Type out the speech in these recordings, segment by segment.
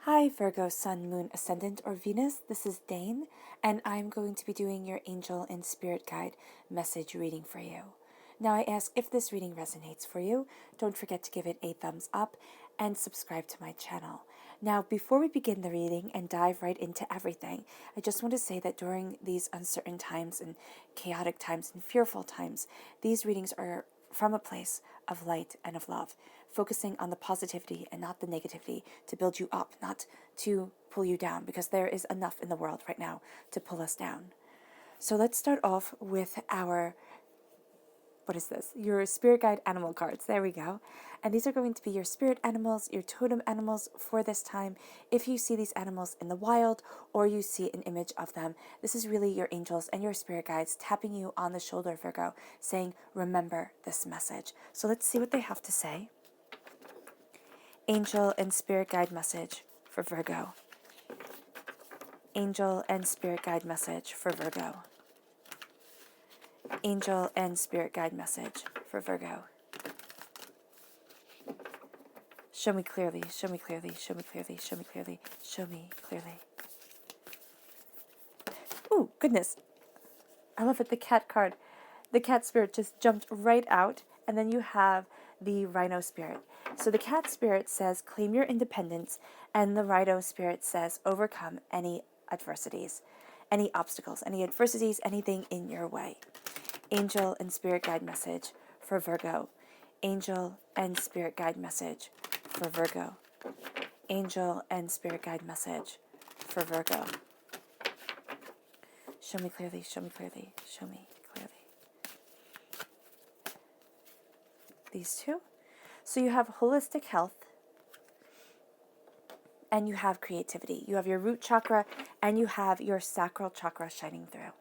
Hi, Virgo, Sun, Moon, Ascendant, or Venus. This is Dane, and I'm going to be doing your angel and spirit guide message reading for you. Now, I ask if this reading resonates for you, don't forget to give it a thumbs up and subscribe to my channel. Now, before we begin the reading and dive right into everything, I just want to say that during these uncertain times and chaotic times and fearful times, these readings are from a place of light and of love, focusing on the positivity and not the negativity to build you up, not to pull you down, because there is enough in the world right now to pull us down. So let's start off with our, what is this? Your spirit guide animal cards. There we go. And these are going to be your spirit animals, your totem animals for this time. If you see these animals in the wild or you see an image of them, this is really your angels and your spirit guides tapping you on the shoulder, Virgo, saying, remember this message. So let's see what they have to say. Angel and spirit guide message for Virgo. Angel and spirit guide message for Virgo. Angel and spirit guide message for Virgo. Show me clearly, show me clearly, show me clearly, show me clearly, show me clearly. Ooh, goodness. I love it, the cat card. The cat spirit just jumped right out, and then you have the rhino spirit. So the cat spirit says, claim your independence, and the rhino spirit says, overcome any adversities, any obstacles, any adversities, anything in your way. Angel and spirit guide message for Virgo. Angel and spirit guide message for Virgo. Angel and spirit guide message for Virgo. Show me clearly, show me clearly, show me clearly. These two. So you have holistic health and you have creativity. You have your root chakra and you have your sacral chakra shining through.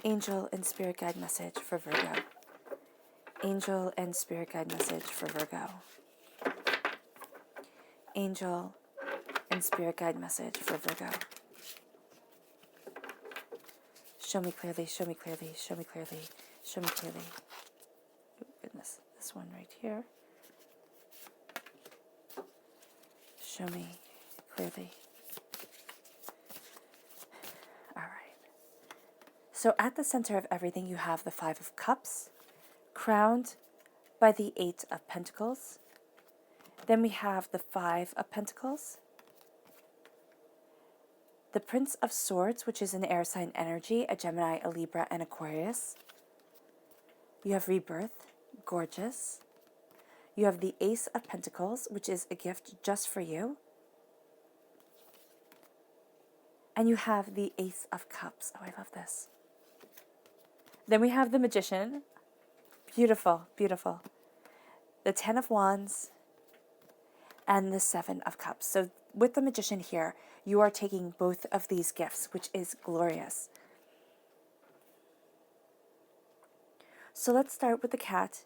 Angel and spirit guide message for Virgo. Angel and spirit guide message for Virgo. Angel and spirit guide message for Virgo. Show me clearly, show me clearly, show me clearly, show me clearly. Oh, goodness, this one right here. Show me clearly. All right. So at the center of everything, you have the Five of Cups, crowned by the Eight of Pentacles. Then we have the Five of Pentacles, the Prince of Swords, which is an air sign energy, a Gemini, a Libra, and Aquarius. You have Rebirth, gorgeous. You have the Ace of Pentacles, which is a gift just for you. And you have the Ace of Cups. Oh, I love this. Then we have the Magician. Beautiful, beautiful. The Ten of Wands and the Seven of Cups. So with the Magician here, you are taking both of these gifts, which is glorious. So let's start with the cat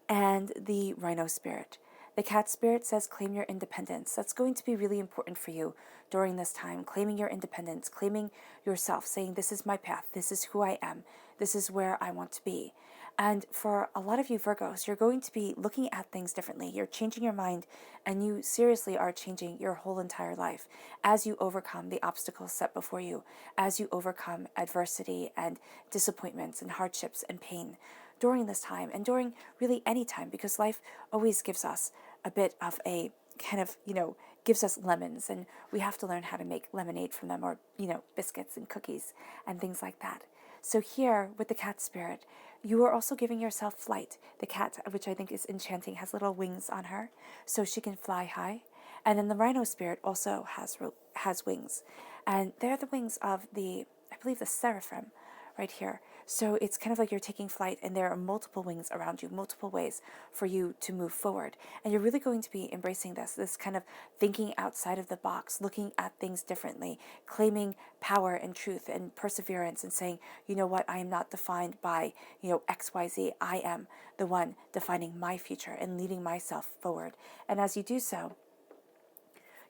and the rhino spirit. The cat spirit says claim your independence. That's going to be really important for you during this time. Claiming your independence, claiming yourself, saying this is my path, this is who I am, this is where I want to be. And for a lot of you Virgos, you're going to be looking at things differently. You're changing your mind, and you seriously are changing your whole entire life as you overcome the obstacles set before you, as you overcome adversity and disappointments and hardships and pain during this time, and during really any time, because life always gives us a bit of a kind of, gives us lemons, and we have to learn how to make lemonade from them, or, biscuits and cookies and things like that. So here with the cat spirit, you are also giving yourself flight. The cat, which I think is enchanting, has little wings on her, so she can fly high. And then the rhino spirit also has wings, and they're the wings of I believe, the seraphim right here. So it's kind of like you're taking flight, and there are multiple wings around you, multiple ways for you to move forward. And you're really going to be embracing this kind of thinking outside of the box, looking at things differently, claiming power and truth and perseverance, and saying, you know what, I am not defined by, XYZ. I am the one defining my future and leading myself forward. And as you do so,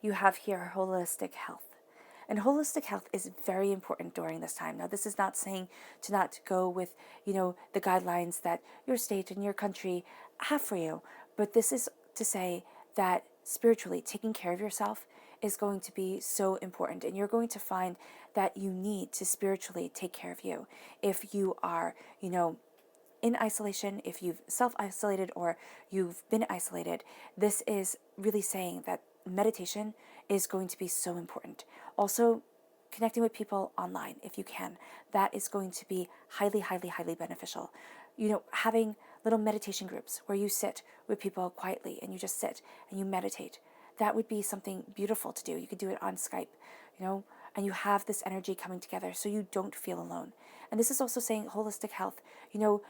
you have here holistic health. And holistic health is very important during this time. Now, this is not saying to not go with, the guidelines that your state and your country have for you, but this is to say that spiritually taking care of yourself is going to be so important, and you're going to find that you need to spiritually take care of you. If you are, in isolation, if you've self-isolated or you've been isolated, this is really saying that meditation is going to be so important. Also, connecting with people online, if you can, that is going to be highly, highly, highly beneficial. Having little meditation groups where you sit with people quietly and you just sit and you meditate, that would be something beautiful to do. You could do it on Skype, and you have this energy coming together so you don't feel alone. And this is also saying holistic health,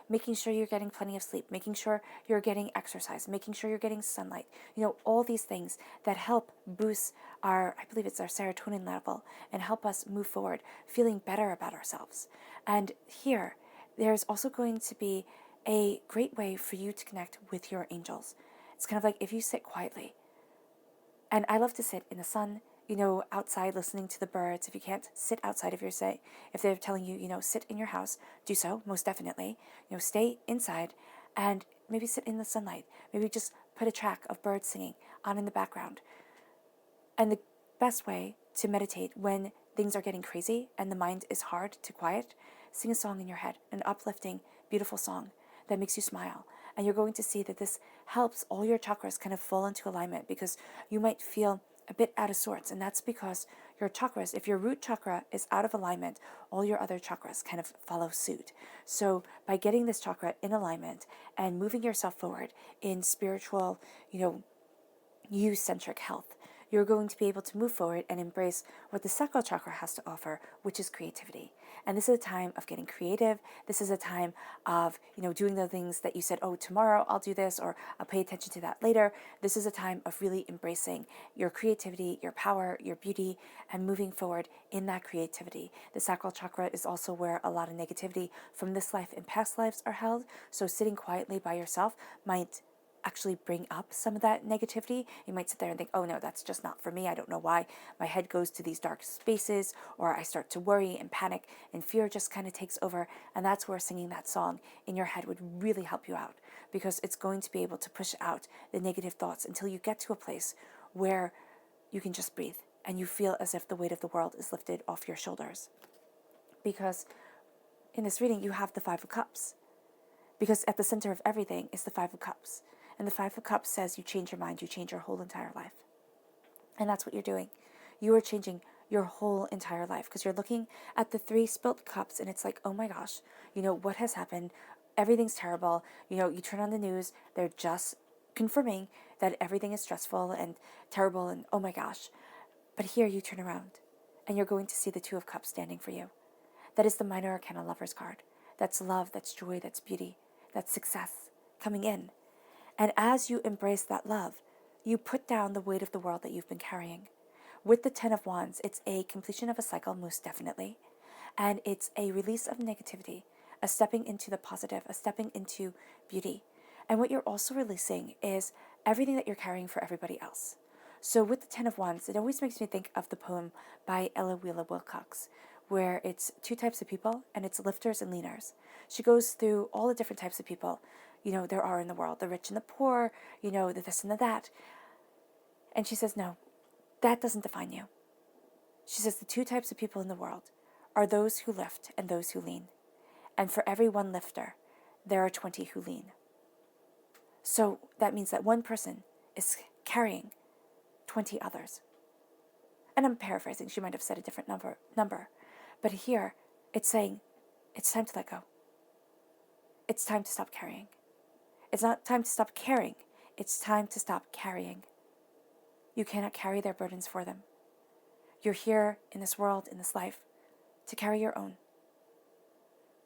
making sure you're getting plenty of sleep, making sure you're getting exercise, making sure you're getting sunlight, all these things that help boost I believe it's our serotonin level, and help us move forward feeling better about ourselves. And here, there's also going to be a great way for you to connect with your angels. It's kind of like if you sit quietly. And I love to sit in the sun, outside listening to the birds. If you can't sit outside, if they're telling you, sit in your house, do so, most definitely. Stay inside and maybe sit in the sunlight. Maybe just put a track of birds singing on in the background. And the best way to meditate when things are getting crazy and the mind is hard to quiet, sing a song in your head, an uplifting, beautiful song that makes you smile. And you're going to see that this helps all your chakras kind of fall into alignment, because you might feel a bit out of sorts. And that's because your chakras, if your root chakra is out of alignment, all your other chakras kind of follow suit. So by getting this chakra in alignment and moving yourself forward in spiritual, you-centric health, you're going to be able to move forward and embrace what the sacral chakra has to offer, which is creativity. And this is a time of getting creative. This is a time of, doing the things that you said, oh, tomorrow I'll do this, or I'll pay attention to that later. This is a time of really embracing your creativity, your power, your beauty, and moving forward in that creativity. The sacral chakra is also where a lot of negativity from this life and past lives are held. So sitting quietly by yourself might actually bring up some of that negativity. You might sit there and think, oh no, that's just not for me. I don't know why my head goes to these dark spaces, or I start to worry and panic and fear just kind of takes over. And that's where singing that song in your head would really help you out, because it's going to be able to push out the negative thoughts until you get to a place where you can just breathe and you feel as if the weight of the world is lifted off your shoulders. Because in this reading, you have the Five of Cups. Because at the center of everything is the Five of Cups. And the Five of Cups says you change your mind, you change your whole entire life. And that's what you're doing. You are changing your whole entire life, because you're looking at the three spilt cups and it's like, oh my gosh, what has happened? Everything's terrible. You turn on the news, they're just confirming that everything is stressful and terrible and oh my gosh. But here you turn around and you're going to see the Two of Cups standing for you. That is the minor arcana Lover's card. That's love, that's joy, that's beauty, that's success coming in. And as you embrace that love, you put down the weight of the world that you've been carrying. With the Ten of Wands, it's a completion of a cycle, most definitely. And it's a release of negativity, a stepping into the positive, a stepping into beauty. And what you're also releasing is everything that you're carrying for everybody else. So with the Ten of Wands, it always makes me think of the poem by Ella Wheeler Wilcox, where it's two types of people, and it's lifters and leaners. She goes through all the different types of people there are in the world, the rich and the poor, the this and the that. And she says, no, that doesn't define you. She says the two types of people in the world are those who lift and those who lean. And for every one lifter, there are 20 who lean. So that means that one person is carrying 20 others. And I'm paraphrasing, she might have said a different number. But here, it's saying, it's time to let go. It's time to stop carrying. It's not time to stop caring. It's time to stop carrying. You cannot carry their burdens for them. You're here in this world, in this life, to carry your own,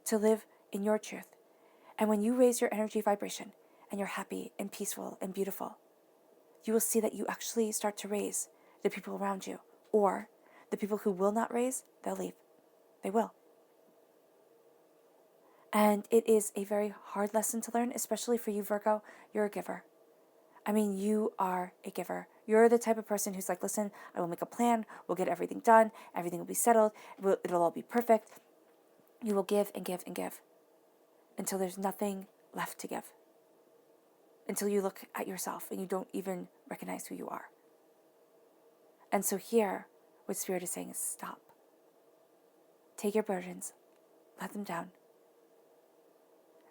to live in your truth. And when you raise your energy vibration and you're happy and peaceful and beautiful, you will see that you actually start to raise the people around you. Or the people who will not raise, they'll leave. They will. And it is a very hard lesson to learn, especially for you, Virgo. You're a giver. I mean, you are a giver. You're the type of person who's like, listen, I will make a plan. We'll get everything done. Everything will be settled. It'll all be perfect. You will give and give and give until there's nothing left to give. Until you look at yourself and you don't even recognize who you are. And so here, what Spirit is saying is stop. Take your burdens, let them down,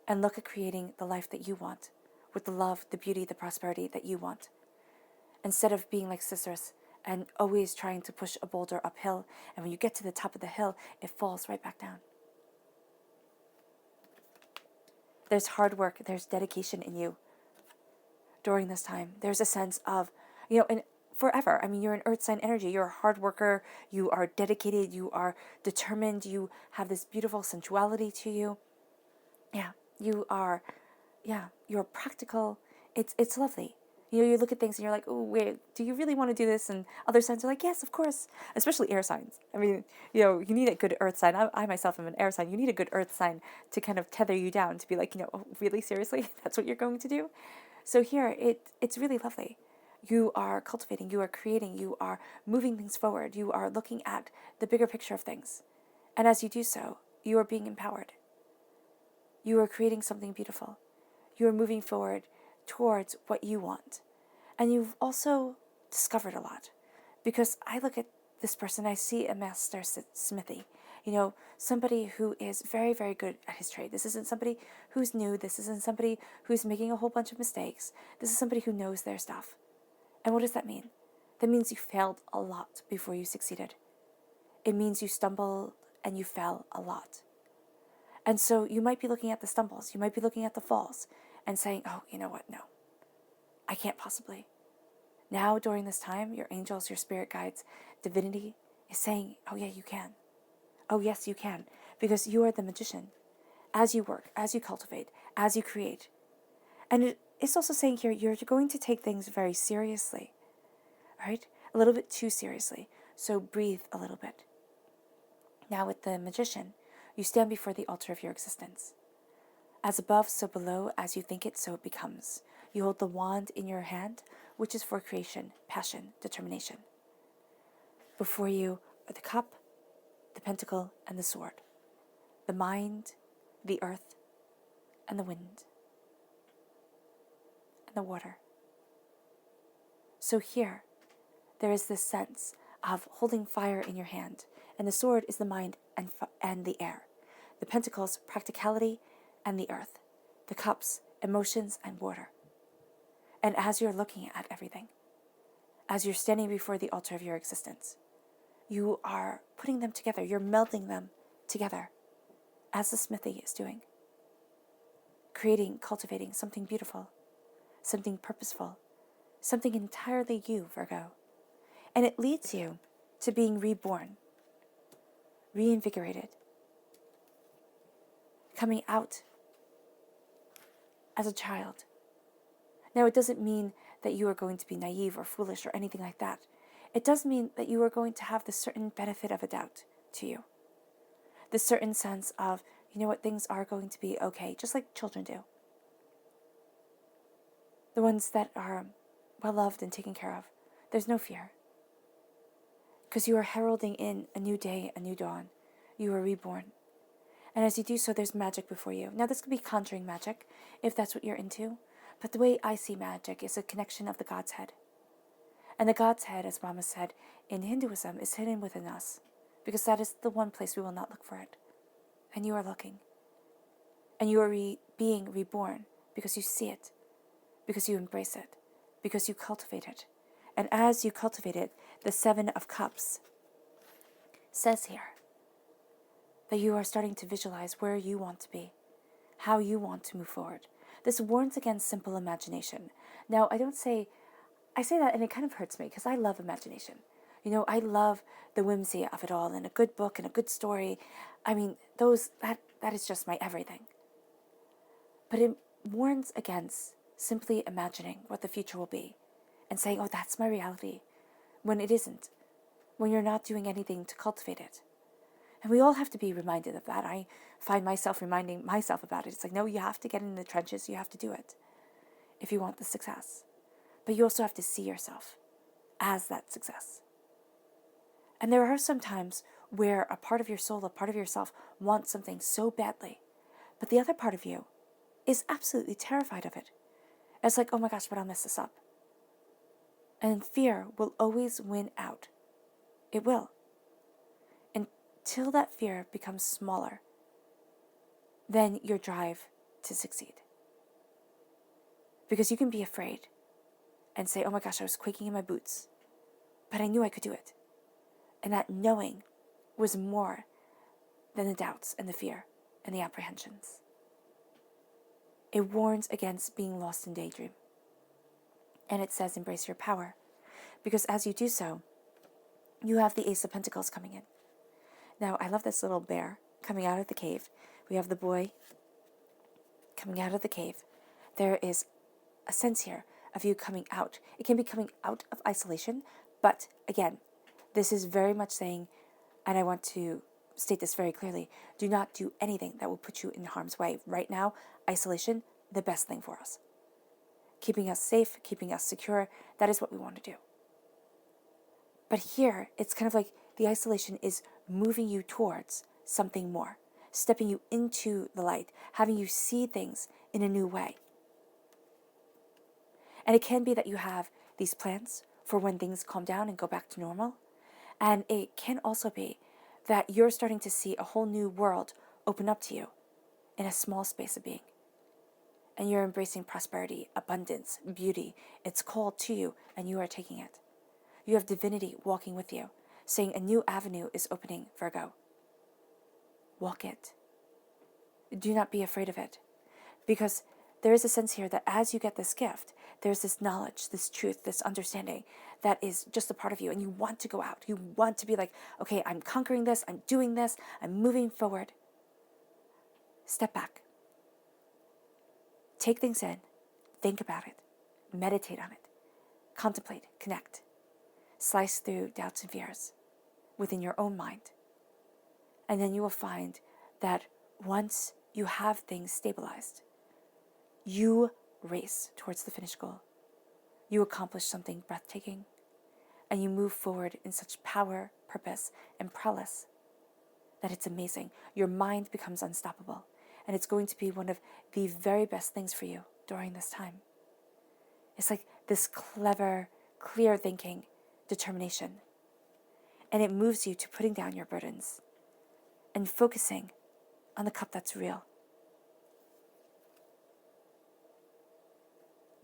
and look at creating the life that you want with the love, the beauty, the prosperity that you want. Instead of being like Sisyphus and always trying to push a boulder uphill, and when you get to the top of the hill, it falls right back down. There's hard work, there's dedication in you during this time. There's a sense of, and forever. I mean, you're an earth sign energy. You're a hard worker. You are dedicated. You are determined. You have this beautiful sensuality to you. Yeah, you are. Yeah, you're practical. It's lovely. You look at things and you're like, oh, wait, do you really want to do this? And other signs are like, yes, of course. Especially air signs. I mean, you need a good earth sign. I myself am an air sign. You need a good earth sign to kind of tether you down, to be like, oh, really, seriously? That's what you're going to do? So here, it's really lovely. You are cultivating, you are creating, you are moving things forward, you are looking at the bigger picture of things. And as you do so, you are being empowered. You are creating something beautiful. You are moving forward towards what you want. And you've also discovered a lot. Because I look at this person, I see a master smithy. Somebody who is very, very good at his trade. This isn't somebody who's new. This isn't somebody who's making a whole bunch of mistakes. This is somebody who knows their stuff. And what does that mean? That means you failed a lot before you succeeded. It means you stumbled and you fell a lot. And so you might be looking at the stumbles, you might be looking at the falls and saying, oh, you know what? No, I can't possibly. Now, during this time, your angels, your spirit guides, divinity is saying, oh yeah, you can. Oh yes, you can. Because you are the magician. As you work, as you cultivate, as you create. And it's also saying here, you're going to take things very seriously. Right? A little bit too seriously. So breathe a little bit. Now with the magician, you stand before the altar of your existence. As above, so below, as you think it, so it becomes. You hold the wand in your hand, which is for creation, passion, determination. Before you are the cup, the pentacle, and the sword. The mind, the earth, and the wind, and the water. So here, there is this sense of holding fire in your hand, and the sword is the mind and the air. The pentacles, practicality, and the earth. The cups, emotions, and water. And as you're looking at everything, as you're standing before the altar of your existence, you are putting them together, you're melding them together, as the smithy is doing. Creating, cultivating something beautiful, something purposeful, something entirely you, Virgo. And it leads you to being reborn, reinvigorated, coming out as a child. Now, it doesn't mean that you are going to be naive or foolish or anything like that. It does mean that you are going to have this certain benefit of a doubt to you. This certain sense of, things are going to be okay, just like children do. The ones that are well loved and taken care of, there's no fear. Because you are heralding in a new day, a new dawn. You are reborn. And as you do so, there's magic before you. Now, this could be conjuring magic, if that's what you're into. But the way I see magic is a connection of the God's head. And the God's head, as Rama said, in Hinduism, is hidden within us. Because that is the one place we will not look for it. And you are looking. And you are being reborn because you see it. Because you embrace it. Because you cultivate it. And as you cultivate it, the Seven of Cups says here that you are starting to visualize where you want to be, how you want to move forward. This warns against simple imagination. Now, I say that and it kind of hurts me because I love imagination. I love the whimsy of it all and a good book and a good story. I mean, that is just my everything. But it warns against simply imagining what the future will be and saying, oh, that's my reality, when it isn't, when you're not doing anything to cultivate it. And we all have to be reminded of that. I find myself reminding myself about it. It's like, no, you have to get in the trenches. You have to do it if you want the success. but you also have to see yourself as that success. And there are some times where a part of your soul, a part of yourself wants something so badly, but the other part of you is absolutely terrified of it. It's like, oh my gosh, but I'll mess this up. And fear will always win out. It will. Until that fear becomes smaller than your drive to succeed. Because you can be afraid and say, oh my gosh, I was quaking in my boots, but I knew I could do it. And that knowing was more than the doubts and the fear and the apprehensions. It warns against being lost in daydream. And it says, embrace your power. Because as you do so, you have the Ace of Pentacles coming in. Now, I love this little bear coming out of the cave. We have the boy coming out of the cave. There is a sense here of you coming out. It can be coming out of isolation, but again, this is very much saying, and I want to state this very clearly, do not do anything that will put you in harm's way. Right now, isolation, the best thing for us. Keeping us safe, keeping us secure, that is what we want to do. But here, it's kind of like the isolation is moving you towards something more, stepping you into the light, having you see things in a new way. And it can be that you have these plans for when things calm down and go back to normal. And it can also be that you're starting to see a whole new world open up to you in a small space of being. And you're embracing prosperity, abundance, beauty. It's called to you and you are taking it. You have divinity walking with you, saying a new avenue is opening, Virgo. Walk it. Do not be afraid of it. Because there is a sense here that as you get this gift, there's this knowledge, this truth, this understanding that is just a part of you. And you want to go out. You want to be like, okay, I'm conquering this. I'm doing this. I'm moving forward. Step back. Take things in. Think about it. Meditate on it. Contemplate. Connect. Slice through doubts and fears within your own mind. And then you will find that once you have things stabilized, you race towards the finish goal. You accomplish something breathtaking, and you move forward in such power, purpose, and prowess that it's amazing. Your mind becomes unstoppable, and it's going to be one of the very best things for you during this time. It's like this clever, clear thinking, determination, and it moves you to putting down your burdens and focusing on the cup that's real.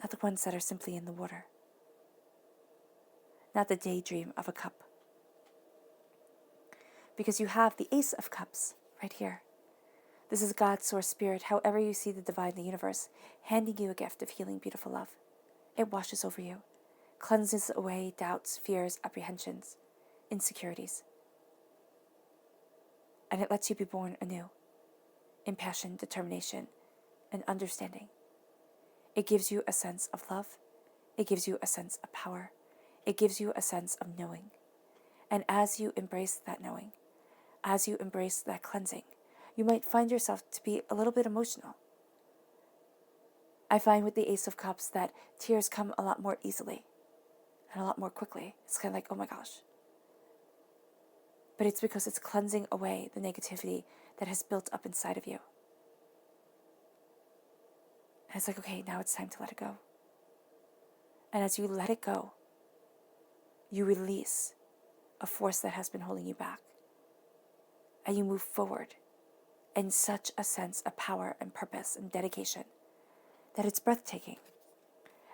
Not the ones that are simply in the water. Not the daydream of a cup. Because you have the Ace of Cups right here. This is God's source spirit, however you see the divine, the universe, handing you a gift of healing, beautiful love. It washes over you, cleanses away doubts, fears, apprehensions, insecurities. And it lets you be born anew, in passion, determination, and understanding. It gives you a sense of love. It gives you a sense of power. It gives you a sense of knowing. And as you embrace that knowing, as you embrace that cleansing, you might find yourself to be a little bit emotional. I find with the Ace of Cups that tears come a lot more easily and a lot more quickly. It's kind of like, oh my gosh. But it's because it's cleansing away the negativity that has built up inside of you. And it's like, okay, now it's time to let it go. And as you let it go, you release a force that has been holding you back. And you move forward in such a sense of power and purpose and dedication that it's breathtaking.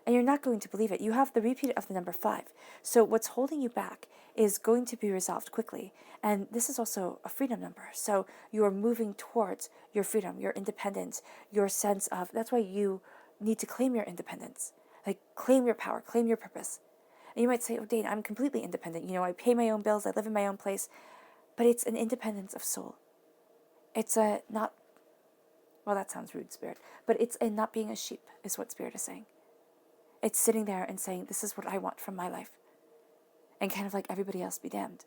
And you're not going to believe it. You have the repeat of the number 5. So what's holding you back is going to be resolved quickly. And this is also a freedom number. So you are moving towards your freedom, your independence, your sense of, that's why you need to claim your independence. Like claim your power, claim your purpose. And you might say, oh, Dana, I'm completely independent. You know, I pay my own bills, I live in my own place. But it's an independence of soul. It's a not, well, that sounds rude, Spirit. But it's a not being a sheep is what Spirit is saying. It's sitting there and saying, this is what I want from my life. And kind of like everybody else be damned.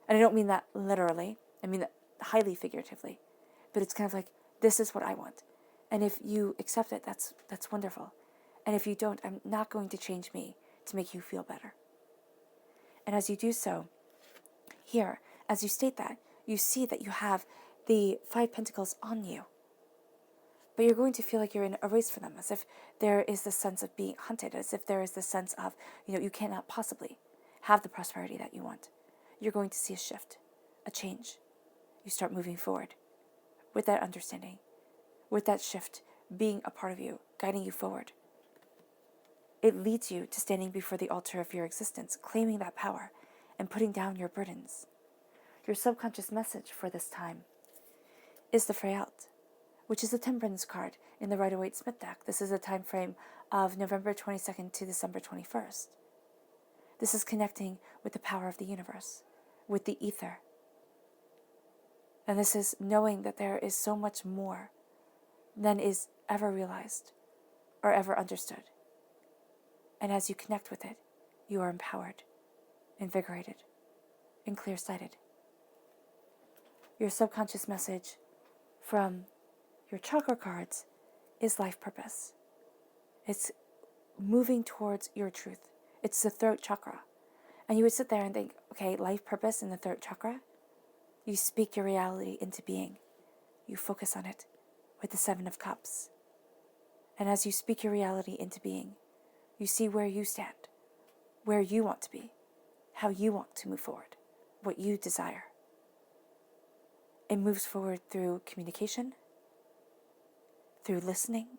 And I don't mean that literally. I mean that highly figuratively. But it's kind of like, this is what I want. And if you accept it, that's wonderful. And if you don't, I'm not going to change me to make you feel better. And as you do so, here, as you state that, you see that you have the 5 pentacles on you. But you're going to feel like you're in a race for them, as if there is this sense of being hunted, as if there is this sense of, you cannot possibly have the prosperity that you want. You're going to see a shift, a change. You start moving forward with that understanding, with that shift being a part of you, guiding you forward. It leads you to standing before the altar of your existence, claiming that power and putting down your burdens. Your subconscious message for this time is the Freyalt, which is the Temperance card in the Rider-Waite-Smith deck. This is a time frame of November 22nd to December 21st. This is connecting with the power of the universe, with the ether. And this is knowing that there is so much more than is ever realized or ever understood. And as you connect with it, you are empowered, invigorated, and clear-sighted. Your subconscious message from your chakra cards is life purpose. It's moving towards your truth. It's the throat chakra. And you would sit there and think, okay, life purpose in the throat chakra. You speak your reality into being. You focus on it with the 7 of Cups. And as you speak your reality into being, you see where you stand, where you want to be, how you want to move forward, what you desire. It moves forward through communication, through listening,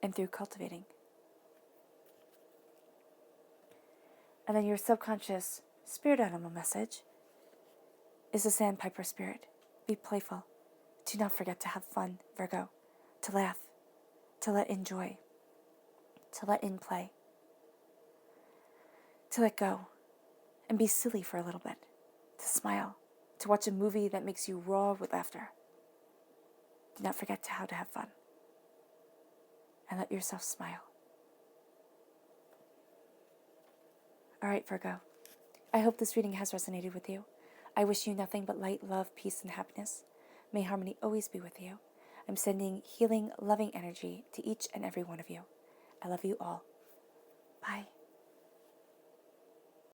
and through cultivating. And then your subconscious spirit animal message is the sandpiper spirit. Be playful. Do not forget to have fun, Virgo, to laugh, to let in joy, to let in play, to let go, and be silly for a little bit, to smile, to watch a movie that makes you roar with laughter. Do not forget how to have fun, and let yourself smile. All right, Virgo, I hope this reading has resonated with you. I wish you nothing but light, love, peace, and happiness. May harmony always be with you. I'm sending healing, loving energy to each and every one of you. I love you all. Bye.